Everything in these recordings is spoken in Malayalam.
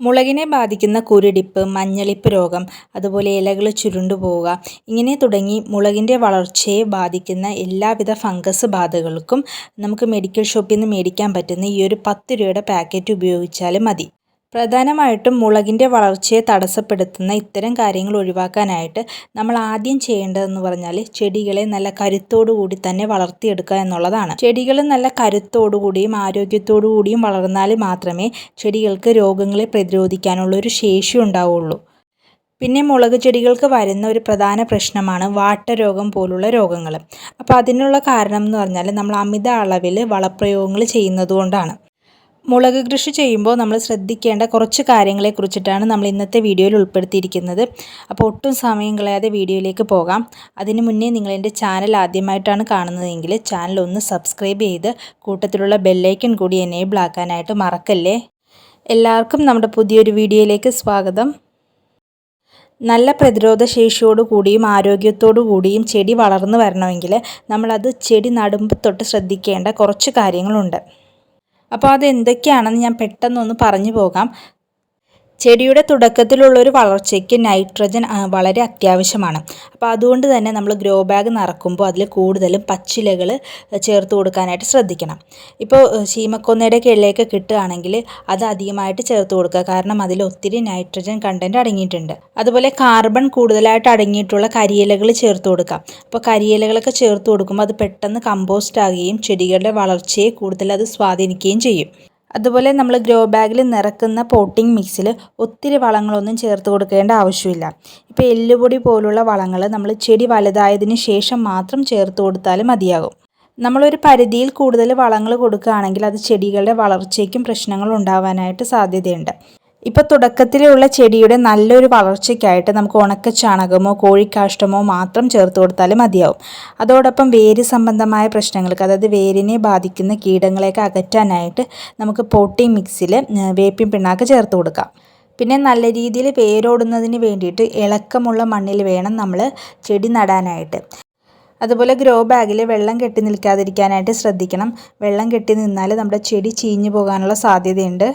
മുളകിനെ ബാധിക്കുന്ന കുരുടിപ്പ്, മഞ്ഞളിപ്പ് രോഗം, അതുപോലെ ഇലകൾ ചുരുണ്ടു പോവുക, ഇങ്ങനെ തുടങ്ങി മുളകിൻ്റെ വളർച്ചയെ ബാധിക്കുന്ന എല്ലാവിധ ഫംഗസ് ബാധകൾക്കും നമുക്ക് മെഡിക്കൽ ഷോപ്പിൽ നിന്ന് മേടിക്കാൻ പറ്റുന്ന ഈ ഒരു 10 രൂപയുടെ പാക്കറ്റ് ഉപയോഗിച്ചാലും മതി. പ്രധാനമായിട്ടും മുളകിൻ്റെ വളർച്ചയെ തടസ്സപ്പെടുത്തുന്ന ഇത്തരം കാര്യങ്ങൾ ഒഴിവാക്കാനായിട്ട് നമ്മൾ ആദ്യം ചെയ്യേണ്ടതെന്ന് പറഞ്ഞാൽ ചെടികളെ നല്ല കരുത്തോടു കൂടി തന്നെ വളർത്തിയെടുക്കുക എന്നുള്ളതാണ്. ചെടികൾ നല്ല കരുത്തോടുകൂടിയും ആരോഗ്യത്തോടു കൂടിയും വളർന്നാൽ മാത്രമേ ചെടികൾക്ക് രോഗങ്ങളെ പ്രതിരോധിക്കാനുള്ള ഒരു ശേഷി ഉണ്ടാവുള്ളൂ. പിന്നെ മുളക് ചെടികൾക്ക് വരുന്ന ഒരു പ്രധാന പ്രശ്നമാണ് വാട്ടരോഗം പോലുള്ള രോഗങ്ങൾ. അപ്പോൾ അതിനുള്ള കാരണം എന്ന് പറഞ്ഞാൽ നമ്മൾ അമിത അളവിൽ വളപ്രയോഗങ്ങൾ ചെയ്യുന്നതുകൊണ്ടാണ്. മുളക് കൃഷി ചെയ്യുമ്പോൾ നമ്മൾ ശ്രദ്ധിക്കേണ്ട കുറച്ച് കാര്യങ്ങളെക്കുറിച്ചിട്ടാണ് നമ്മൾ ഇന്നത്തെ വീഡിയോയിൽ ഉൾപ്പെടുത്തിയിരിക്കുന്നത്. അപ്പോൾ ഒട്ടും സമയം കളയാതെ വീഡിയോയിലേക്ക് പോകാം. അതിനു മുന്നേ നിങ്ങൾ എൻ്റെ ചാനൽ ആദ്യമായിട്ടാണ് കാണുന്നതെങ്കിൽ ചാനൽ ഒന്ന് സബ്സ്ക്രൈബ് ചെയ്ത് കൂട്ടത്തിലുള്ള ബെല്ലൈക്കൺ കൂടി എനേബിൾ ആക്കാനായിട്ട് മറക്കല്ലേ. എല്ലാവർക്കും നമ്മുടെ പുതിയൊരു വീഡിയോയിലേക്ക് സ്വാഗതം. നല്ല പ്രതിരോധ ശേഷിയോടു കൂടിയും ആരോഗ്യത്തോടു കൂടിയും ചെടി വളർന്നു വരണമെങ്കിൽ നമ്മളത് ചെടി നടുമ്പോൾ തൊട്ട് ശ്രദ്ധിക്കേണ്ട കുറച്ച് കാര്യങ്ങളുണ്ട്. അപ്പോൾ അതെന്തൊക്കെയാണെന്ന് ഞാൻ പെട്ടെന്നൊന്ന് പറഞ്ഞു പോകാം. ചെടിയുടെ തുടക്കത്തിലുള്ളൊരു വളർച്ചയ്ക്ക് നൈട്രജൻ വളരെ അത്യാവശ്യമാണ്. അപ്പോൾ അതുകൊണ്ട് തന്നെ നമ്മൾ ഗ്രോ ബാഗ് നിറക്കുമ്പോൾ അതിൽ കൂടുതലും പച്ചിലകൾ ചേർത്ത് കൊടുക്കാനായിട്ട് ശ്രദ്ധിക്കണം. ഇപ്പോൾ ശീമക്കൊന്നയുടെ കിഴയൊക്കെ കിട്ടുകയാണെങ്കിൽ അത് അധികമായിട്ട് ചേർത്ത് കൊടുക്കുക. കാരണം അതിൽ ഒത്തിരി നൈട്രജൻ കണ്ടൻറ്റ് അടങ്ങിയിട്ടുണ്ട്. അതുപോലെ കാർബൺ കൂടുതലായിട്ട് അടങ്ങിയിട്ടുള്ള കരിയിലകൾ ചേർത്ത് കൊടുക്കാം. അപ്പോൾ കരിയിലകളൊക്കെ ചേർത്ത് കൊടുക്കുമ്പോൾ അത് പെട്ടെന്ന് കമ്പോസ്റ്റ് ആകുകയും ചെടികളുടെ വളർച്ചയെ കൂടുതൽ അത് സ്വാധീനിക്കുകയും ചെയ്യും. അതുപോലെ നമ്മൾ ഗ്രോ ബാഗിൽ നിറക്കുന്ന പോട്ടിംഗ് മിക്സിൽ ഒത്തിരി വളങ്ങളൊന്നും ചേർത്ത് കൊടുക്കേണ്ട ആവശ്യമില്ല. ഇപ്പോൾ എല്ലുപൊടി പോലുള്ള വളങ്ങൾ നമ്മൾ ചെടി വലുതായതിന് ശേഷം മാത്രം ചേർത്ത് കൊടുത്താലും മതിയാകും. നമ്മളൊരു പരിധിയിൽ കൂടുതൽ വളങ്ങൾ കൊടുക്കുകയാണെങ്കിൽ അത് ചെടികളുടെ വളർച്ചയ്ക്കും പ്രശ്നങ്ങൾ ഉണ്ടാവാനായിട്ട് സാധ്യതയുണ്ട്. ഇപ്പോൾ തുടക്കത്തിലുള്ള ചെടിയുടെ നല്ലൊരു വളർച്ചയ്ക്കായിട്ട് നമുക്ക് ഉണക്ക ചാണകമോ കോഴിക്കാഷ്ടമോ മാത്രം ചേർത്ത് കൊടുത്താലും മതിയാവും. അതോടൊപ്പം വേര് സംബന്ധമായ പ്രശ്നങ്ങൾക്ക്, അതായത് വേരിനെ ബാധിക്കുന്ന കീടങ്ങളെയൊക്കെ അകറ്റാനായിട്ട് നമുക്ക് പോട്ടിംഗ് മിക്സിൽ വേപ്പിൻ പിണ്ണാക്ക് ചേർത്ത് കൊടുക്കാം. പിന്നെ നല്ല രീതിയിൽ വേരോടുന്നതിന് വേണ്ടിയിട്ട് ഇളക്കമുള്ള മണ്ണിൽ വേണം നമ്മൾ ചെടി നടാനായിട്ട്. അതുപോലെ ഗ്രോ ബാഗിൽ വെള്ളം കെട്ടി നിൽക്കാതിരിക്കാനായിട്ട് ശ്രദ്ധിക്കണം. വെള്ളം കെട്ടി നിന്നാൽ നമ്മുടെ ചെടി ചീഞ്ഞു പോകാനുള്ള സാധ്യതയുണ്ട്.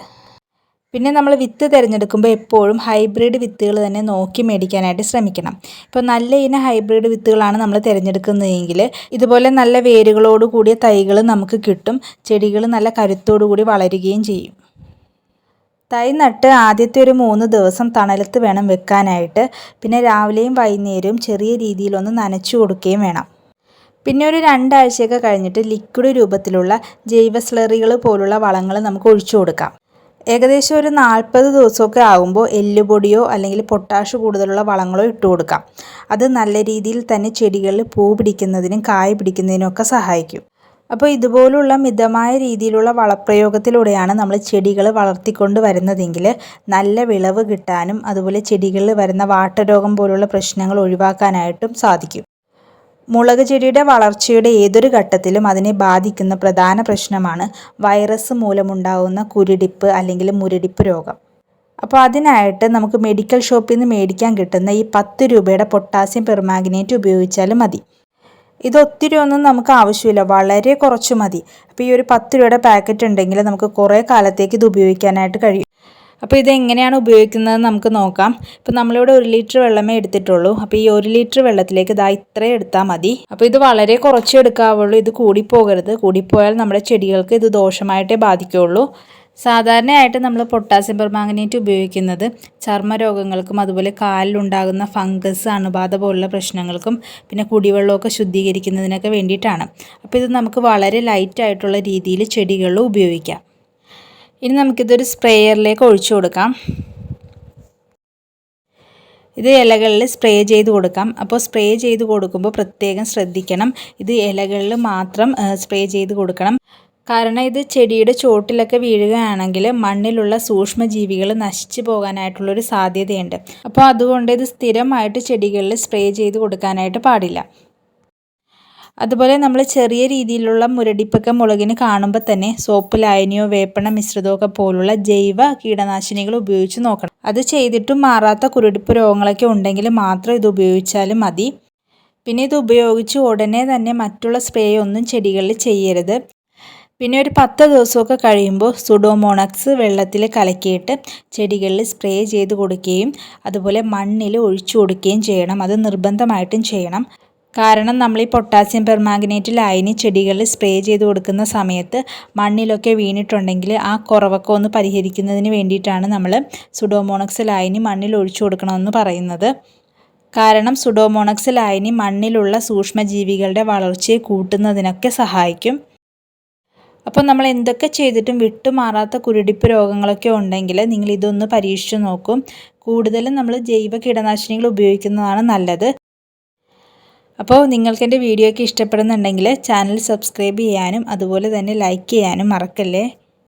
പിന്നെ നമ്മൾ വിത്ത് തിരഞ്ഞെടുക്കുമ്പോൾ എപ്പോഴും ഹൈബ്രിഡ് വിത്തുകൾ തന്നെ നോക്കി മേടിക്കാനായിട്ട് ശ്രമിക്കണം. ഇപ്പോൾ നല്ല ഇനം ഹൈബ്രിഡ് വിത്തുകളാണ് നമ്മൾ തിരഞ്ഞെടുക്കുന്നതെങ്കിൽ ഇതുപോലെ നല്ല വേരുകളോട് കൂടിയ തൈകൾ നമുക്ക് കിട്ടും. ചെടികൾ നല്ല കരുത്തോടു കൂടി വളരുകയും ചെയ്യും. തൈ നട്ട് ആദ്യത്തെ ഒരു 3 ദിവസം തണലത്ത് വേണം വെക്കാനായിട്ട്. പിന്നെ രാവിലെയും വൈകുന്നേരവും ചെറിയ രീതിയിലൊന്ന് നനച്ചു കൊടുക്കുകയും വേണം. പിന്നെ ഒരു 2 ആഴ്ചയൊക്കെ കഴിഞ്ഞിട്ട് ലിക്വിഡ് രൂപത്തിലുള്ള ജൈവ സ്ലറികൾ പോലുള്ള വളങ്ങൾ നമുക്ക് ഒഴിച്ചു കൊടുക്കാം. ഏകദേശം ഒരു 40 ദിവസമൊക്കെ ആകുമ്പോൾ എല്ലുപൊടിയോ അല്ലെങ്കിൽ പൊട്ടാഷ് കൂടുതലുള്ള വളങ്ങളോ ഇട്ട് കൊടുക്കാം. അത് നല്ല രീതിയിൽ തന്നെ ചെടികളിൽ പൂ പിടിക്കുന്നതിനും കായ് പിടിക്കുന്നതിനും ഒക്കെ സഹായിക്കും. അപ്പോൾ ഇതുപോലുള്ള മിതമായ രീതിയിലുള്ള വളപ്രയോഗത്തിലൂടെയാണ് നമ്മൾ ചെടികൾ വളർത്തിക്കൊണ്ട് വരുന്നതെങ്കിൽ നല്ല വിളവ് കിട്ടാനും അതുപോലെ ചെടികളിൽ വരുന്ന വാട്ടരോഗം പോലുള്ള പ്രശ്നങ്ങൾ ഒഴിവാക്കാനായിട്ടും സാധിക്കും. മുളക് ചെടിയുടെ വളർച്ചയുടെ ഏതൊരു ഘട്ടത്തിലും അതിനെ ബാധിക്കുന്ന പ്രധാന പ്രശ്നമാണ് വൈറസ് മൂലമുണ്ടാകുന്ന കുരുടിപ്പ് അല്ലെങ്കിൽ മുരടിപ്പ് രോഗം. അപ്പോൾ അതിനായിട്ട് നമുക്ക് മെഡിക്കൽ ഷോപ്പിൽ നിന്ന് മേടിക്കാൻ കിട്ടുന്ന ഈ 10 രൂപയുടെ പൊട്ടാസ്യം പെർമാംഗനേറ്റ് ഉപയോഗിച്ചാലും മതി. ഇത് ഒത്തിരി ഒന്നും നമുക്ക് ആവശ്യമില്ല, വളരെ കുറച്ച് മതി. അപ്പോൾ ഈ ഒരു 10 രൂപയുടെ പാക്കറ്റ് ഉണ്ടെങ്കിൽ നമുക്ക് കുറേ കാലത്തേക്ക് ഇത് ഉപയോഗിക്കാനായിട്ട് കഴിയും. അപ്പോൾ ഇതെങ്ങനെയാണ് ഉപയോഗിക്കുന്നതെന്ന് നമുക്ക് നോക്കാം. ഇപ്പോൾ നമ്മളിവിടെ 1 ലിറ്റർ വെള്ളമേ എടുത്തിട്ടുള്ളൂ. അപ്പോൾ ഈ 1 ലിറ്റർ വെള്ളത്തിലേക്ക് ഇത്രയും എടുത്താൽ മതി. അപ്പോൾ ഇത് വളരെ കുറച്ച് എടുക്കാവുള്ളൂ. ഇത് കൂടിപ്പോകരുത്. കൂടിപ്പോയാൽ നമ്മുടെ ചെടികൾക്ക് ഇത് ദോഷമായിട്ടേ ബാധിക്കുകയുള്ളൂ. സാധാരണയായിട്ട് നമ്മൾ പൊട്ടാസ്യം പെർമാംഗനേറ്റ് ഉപയോഗിക്കുന്നത് ചർമ്മരോഗങ്ങൾക്കും അതുപോലെ കാലിലുണ്ടാകുന്ന ഫംഗസ്, അണുബാധ പോലുള്ള പ്രശ്നങ്ങൾക്കും പിന്നെ കുടിവെള്ളമൊക്കെ ശുദ്ധീകരിക്കുന്നതിനൊക്കെ വേണ്ടിയിട്ടാണ്. അപ്പോൾ ഇത് നമുക്ക് വളരെ ലൈറ്റായിട്ടുള്ള രീതിയിൽ ചെടികളിൽ ഉപയോഗിക്കാം. ഇനി നമുക്കിതൊരു സ്പ്രേയറിലേക്ക് ഒഴിച്ചു കൊടുക്കാം. ഇത് ഇലകളിൽ സ്പ്രേ ചെയ്ത് കൊടുക്കാം. അപ്പോൾ സ്പ്രേ ചെയ്ത് കൊടുക്കുമ്പോൾ പ്രത്യേകം ശ്രദ്ധിക്കണം. ഇത് ഇലകളിൽ മാത്രം സ്പ്രേ ചെയ്ത് കൊടുക്കണം. കാരണം ഇത് ചെടിയുടെ ചോട്ടിലൊക്കെ വീഴുകയാണെങ്കിൽ മണ്ണിലുള്ള സൂക്ഷ്മജീവികൾ നശിച്ചു പോകാനായിട്ടുള്ളൊരു സാധ്യതയുണ്ട്. അപ്പോൾ അതുകൊണ്ട് ഇത് സ്ഥിരമായിട്ട് ചെടികളിൽ സ്പ്രേ ചെയ്ത് കൊടുക്കാനായിട്ട് പാടില്ല. അതുപോലെ നമ്മൾ ചെറിയ രീതിയിലുള്ള മുരടിപ്പൊക്കെ മുളകിന് കാണുമ്പോൾ തന്നെ സോപ്പ് ലായനിയോ വേപ്പെണ്ണ മിശ്രിതമൊക്കെ പോലുള്ള ജൈവ കീടനാശിനികൾ ഉപയോഗിച്ച് നോക്കണം. അത് ചെയ്തിട്ടും മാറാത്ത കുരുടിപ്പ് രോഗങ്ങളൊക്കെ ഉണ്ടെങ്കിൽ മാത്രം ഇത് ഉപയോഗിച്ചാലും മതി. പിന്നെ ഇത് ഉപയോഗിച്ച് ഉടനെ തന്നെ മറ്റുള്ള സ്പ്രേ ഒന്നും ചെടികളിൽ ചെയ്യരുത്. പിന്നെ ഒരു 10 ദിവസമൊക്കെ കഴിയുമ്പോൾ സുഡോമോണക്സ് വെള്ളത്തിൽ കലക്കിയിട്ട് ചെടികളിൽ സ്പ്രേ ചെയ്ത് കൊടുക്കുകയും അതുപോലെ മണ്ണിൽ ഒഴിച്ചു കൊടുക്കുകയും ചെയ്യണം. അത് നിർബന്ധമായിട്ടും ചെയ്യണം. കാരണം നമ്മൾ ഈ പൊട്ടാസ്യം പെർമാംഗനേറ്റ് ലായനി ചെടികളിൽ സ്പ്രേ ചെയ്ത് കൊടുക്കുന്ന സമയത്ത് മണ്ണിലൊക്കെ വീണിട്ടുണ്ടെങ്കിൽ ആ കുറവൊക്കെ ഒന്ന് പരിഹരിക്കുന്നതിന് വേണ്ടിയിട്ടാണ് നമ്മൾ സുഡോമോണക്സ് ലായനി മണ്ണിൽ ഒഴിച്ചു കൊടുക്കണമെന്ന് പറയുന്നത്. കാരണം സുഡോമോണക്സ് ലായനി മണ്ണിലുള്ള സൂക്ഷ്മജീവികളുടെ വളർച്ചയെ കൂട്ടുന്നതിനൊക്കെ സഹായിക്കും. അപ്പോൾ നമ്മൾ എന്തൊക്കെ ചെയ്തിട്ടും വിട്ടുമാറാത്ത കുരുടിപ്പ് രോഗങ്ങളൊക്കെ ഉണ്ടെങ്കിൽ നിങ്ങൾ ഇതൊന്ന് പരീക്ഷിച്ച് നോക്കും. കൂടുതലും നമ്മൾ ജൈവ കീടനാശിനികൾ ഉപയോഗിക്കുന്നതാണ് നല്ലത്. അപ്പോൾ നിങ്ങൾക്ക് എൻ്റെ വീഡിയോ ഒക്കെ ഇഷ്ടപ്പെടുന്നുണ്ടെങ്കിൽ ചാനൽ സബ്സ്ക്രൈബ് ചെയ്യാനും അതുപോലെ തന്നെ ലൈക്ക് ചെയ്യാനും മറക്കല്ലേ.